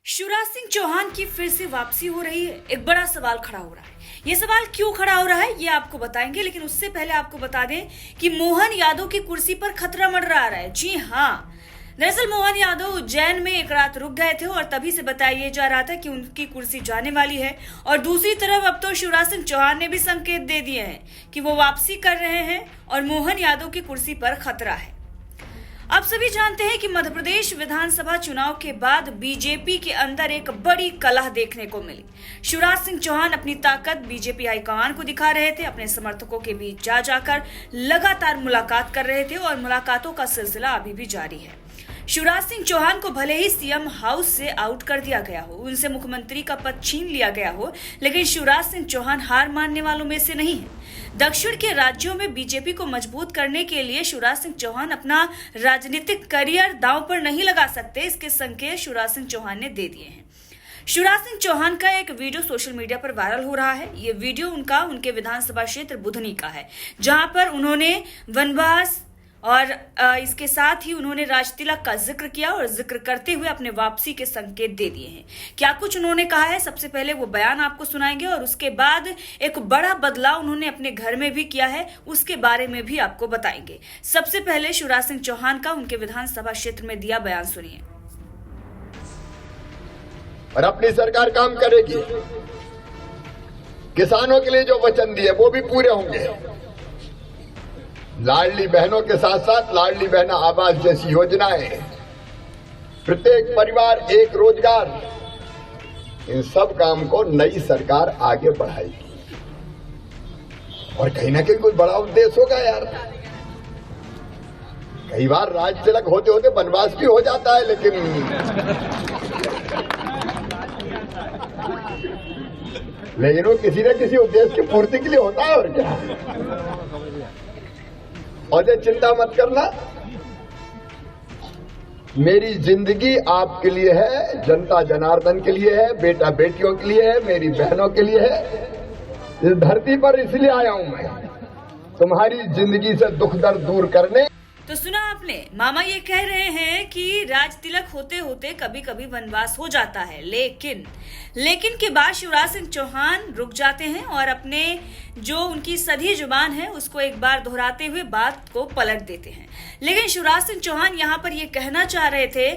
शिवराज सिंह चौहान की फिर से वापसी हो रही है। एक बड़ा सवाल खड़ा हो रहा है। ये सवाल क्यों खड़ा हो रहा है ये आपको बताएंगे, लेकिन उससे पहले आपको बता दें कि मोहन यादव की कुर्सी पर खतरा मंडरा रहा है। जी हाँ, दरअसल मोहन यादव उज्जैन में एक रात रुक गए थे और तभी से बताया जा रहा था कि उनकी कुर्सी जाने वाली है। और दूसरी तरफ अब तो शिवराज सिंह चौहान ने भी संकेत दे दिए हैं कि वो वापसी कर रहे हैं और मोहन यादव की कुर्सी पर खतरा है। आप सभी जानते हैं कि मध्य प्रदेश विधानसभा चुनाव के बाद बीजेपी के अंदर एक बड़ी कलह देखने को मिली। शिवराज सिंह चौहान अपनी ताकत बीजेपी हाईकमान को दिखा रहे थे, अपने समर्थकों के बीच जा जाकर लगातार मुलाकात कर रहे थे और मुलाकातों का सिलसिला अभी भी जारी है। शिवराज सिंह चौहान को भले ही सीएम हाउस से आउट कर दिया गया हो, उनसे मुख्यमंत्री का पद छीन लिया गया हो, लेकिन शिवराज सिंह चौहान हार मानने वालों में से नहीं है। दक्षिण के राज्यों में बीजेपी को मजबूत करने के लिए शिवराज सिंह चौहान अपना राजनीतिक करियर दांव पर नहीं लगा सकते, इसके संकेत शिवराज सिंह चौहान ने दे दिए हैं। शिवराज सिंह चौहान का एक वीडियो सोशल मीडिया पर वायरल हो रहा है। ये वीडियो उनके विधानसभा क्षेत्र बुधनी का है, जहां पर उन्होंने वनवास और इसके साथ ही उन्होंने राजतिलक का जिक्र किया और जिक्र करते हुए अपने वापसी के संकेत दे दिए हैं। क्या कुछ उन्होंने कहा है, सबसे पहले वो बयान आपको सुनाएंगे और उसके बाद एक बड़ा बदलाव उन्होंने अपने घर में भी किया है, उसके बारे में भी आपको बताएंगे। सबसे पहले शिवराज सिंह चौहान का उनके विधानसभा क्षेत्र में दिया बयान सुनिए। और अपनी सरकार काम करेगी, किसानों के लिए जो वचन दिए वो भी पूरे होंगे। लाडली बहनों के साथ साथ लाडली बहना आवास जैसी योजनाएं, प्रत्येक परिवार एक रोजगार, इन सब काम को नई सरकार आगे बढ़ाएगी। और कहीं ना कहीं कोई बड़ा उद्देश्य होगा यार। कई बार राज तिलक होते होते वनवास भी हो जाता है, लेकिन वो किसी न किसी उद्देश्य की पूर्ति के लिए होता है। और क्या, और ये चिंता मत करना, मेरी जिंदगी आपके लिए है, जनता जनार्दन के लिए है, बेटा बेटियों के लिए है, मेरी बहनों के लिए है। इस धरती पर इसलिए आया हूं मैं, तुम्हारी जिंदगी से दुख दर्द दूर करने। तो सुना आपने, मामा ये कह रहे हैं कि राज तिलक होते होते कभी कभी वनवास हो जाता है, लेकिन के बाद शिवराज सिंह चौहान रुक जाते हैं और अपने जो उनकी सधी जुबान है उसको एक बार दोहराते हुए बात को पलट देते हैं। लेकिन शिवराज सिंह चौहान यहाँ पर ये कहना चाह रहे थे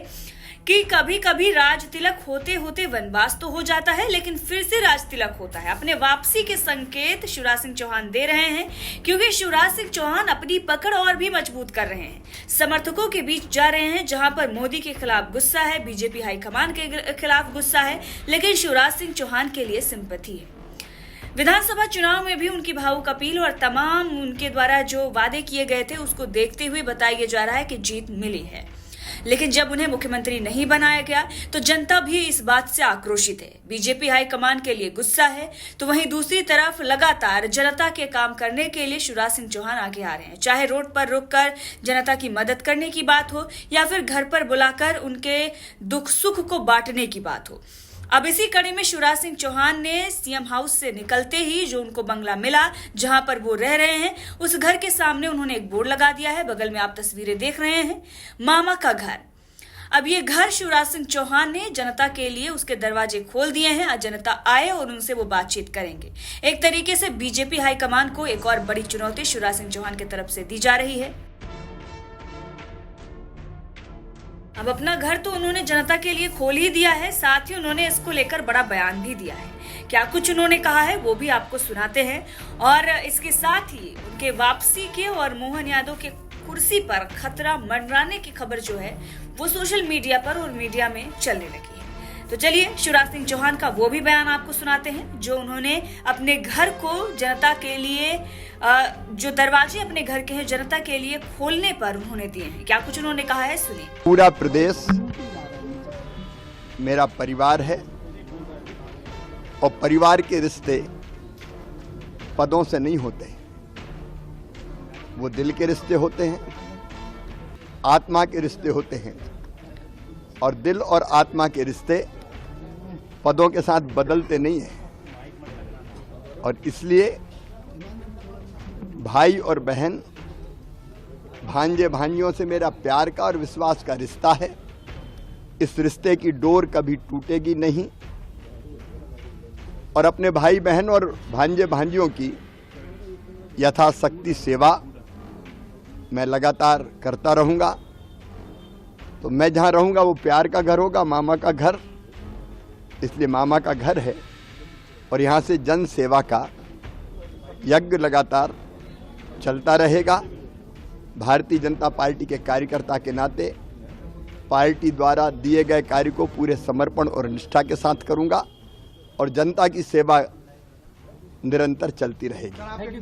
कि कभी कभी राज तिलक होते होते वनवास तो हो जाता है, लेकिन फिर से राज तिलक होता है। अपने वापसी के संकेत शिवराज सिंह चौहान दे रहे हैं, क्योंकि शिवराज सिंह चौहान अपनी पकड़ और भी मजबूत कर रहे हैं, समर्थकों के बीच जा रहे हैं। जहां पर मोदी के खिलाफ गुस्सा है, बीजेपी हाईकमान के खिलाफ गुस्सा है, लेकिन शिवराज सिंह चौहान के लिए सिंपैथी है। विधानसभा चुनाव में भी उनकी भावुक अपील और तमाम उनके द्वारा जो वादे किए गए थे उसको देखते हुए बताया जा रहा है कि जीत मिली है। लेकिन जब उन्हें मुख्यमंत्री नहीं बनाया गया तो जनता भी इस बात से आक्रोशित है। बीजेपी हाईकमान के लिए गुस्सा है, तो वहीं दूसरी तरफ लगातार जनता के काम करने के लिए शिवराज सिंह चौहान आगे आ रहे हैं। चाहे रोड पर रुककर जनता की मदद करने की बात हो या फिर घर पर बुलाकर उनके दुख सुख को बांटने की बात हो। अब इसी कड़ी में शिवराज सिंह चौहान ने सीएम हाउस से निकलते ही जो उनको बंगला मिला, जहां पर वो रह रहे हैं, उस घर के सामने उन्होंने एक बोर्ड लगा दिया है। बगल में आप तस्वीरें देख रहे हैं, मामा का घर। अब ये घर शिवराज सिंह चौहान ने जनता के लिए उसके दरवाजे खोल दिए हैं। आज जनता आए और उनसे वो बातचीत करेंगे। एक तरीके से बीजेपी हाईकमान को एक और बड़ी चुनौती शिवराज सिंह चौहान की तरफ से दी जा रही है। अब अपना घर तो उन्होंने जनता के लिए खोल ही दिया है, साथ ही उन्होंने इसको लेकर बड़ा बयान भी दिया है। क्या कुछ उन्होंने कहा है वो भी आपको सुनाते हैं। और इसके साथ ही उनके वापसी के और मोहन यादव के कुर्सी पर खतरा मंडराने की खबर जो है वो सोशल मीडिया पर और मीडिया में चलने लगी है। तो चलिए शिवराज सिंह चौहान का वो भी बयान आपको सुनाते हैं जो उन्होंने अपने घर को जनता के लिए, जो दरवाजे अपने घर के हैं जनता के लिए खोलने पर उन्होंने दिए हैं। क्या कुछ उन्होंने कहा है, सुनिए। पूरा प्रदेश मेरा परिवार है और परिवार के रिश्ते पदों से नहीं होते, वो दिल के रिश्ते होते हैं, आत्मा के रिश्ते होते हैं। और दिल और आत्मा के रिश्ते पदों के साथ बदलते नहीं हैं। और इसलिए भाई और बहन, भांजे भांजियों से मेरा प्यार का और विश्वास का रिश्ता है। इस रिश्ते की डोर कभी टूटेगी नहीं और अपने भाई बहन और भांजे भांजियों की यथाशक्ति सेवा मैं लगातार करता रहूंगा। तो मैं जहां रहूंगा वो प्यार का घर होगा, मामा का घर, इसलिए मामा का घर है और यहां से जन सेवा का यज्ञ लगातार चलता रहेगा। भारतीय जनता पार्टी के कार्यकर्ता के नाते पार्टी द्वारा दिए गए कार्य को पूरे समर्पण और निष्ठा के साथ करूंगा और जनता की सेवा निरंतर चलती रहेगी।